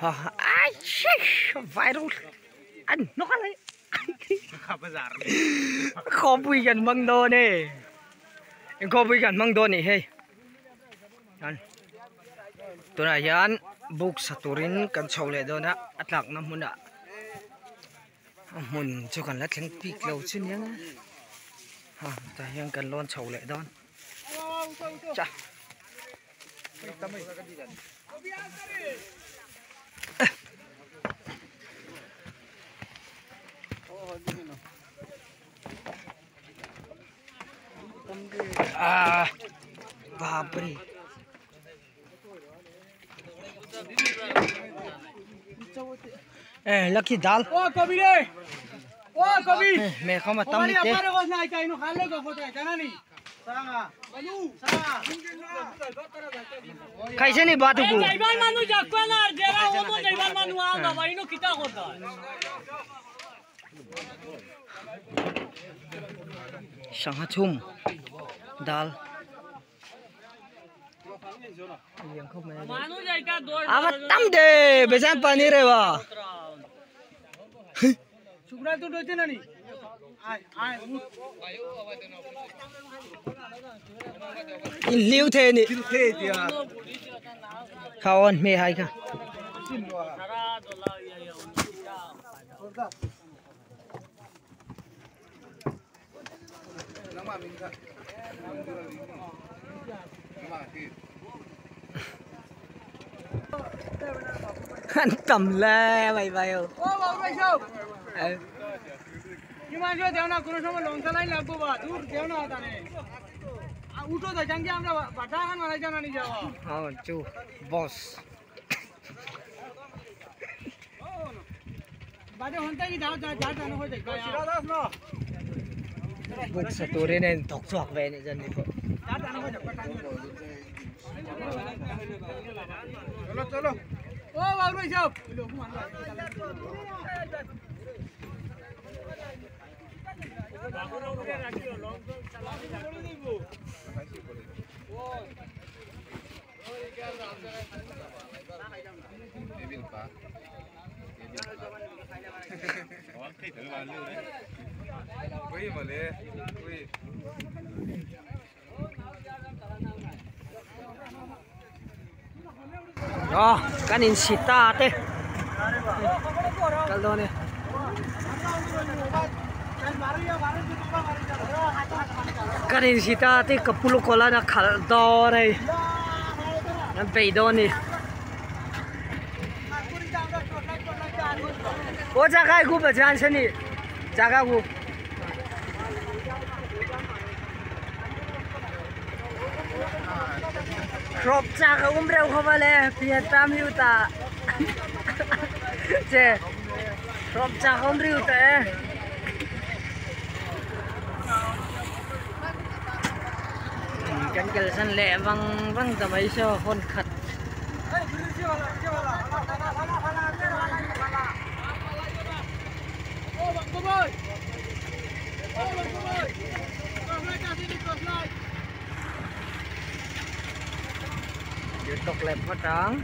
ai viral anh nó lấy khó bùi gần măng đô nè khó bùi gần măng đô nè hey tôi nói anh book saturin cần sầu lệ đó at lạc năm mun đã mun cho cần lát trắng pik lâu chứ nhá ta hiện cần lon sầu lệ đó chà बापरे lucky दाल ओ कभी रे ओ कभी मैं खामा तम नहीं थे हमारे को ना चाहिए नो खा ले को फोटो है ना नहीं सागा बलू सागा कैसे नहीं बात को जयवान मानु जाको ना जेरा वो मो जयवान मानु आगा भाई नो किता होता संगा छुम दाल मानु जायका दो अब तम दे बेजान पानी रे वा सुगरा तो डोचे ना नहीं आय आय इन लिव थे नि दिया खावन में हाय का सारा डॉलर ये anh tầm le mày mày ओ बाबू भाई ये मान जो देव ना कोनो समय लॉन्ग चलाई लागबो बा दूर देव ना होता ने उठो तो जंगे हमरा बाटा खान वाला जाना नहीं जाओ हां चू बॉस बाटे होंता ही जाओ जा जाना हो जाए शिरादास नो बुक सतोरे ने धोक चोक वे ने जन को जाना हो जाए चलो चलो ओ बाबू भाई साहब kan in sita te kaldo ne kan in sita te kapulo kola na khaldo re nan peido ni o jaga gu bajan sani jaga gu crop jaga umreu khobale piatam yuta che crop jaga umreu ta kan kelsan le wang wang tamai so hon khat YouTube lem phát trắng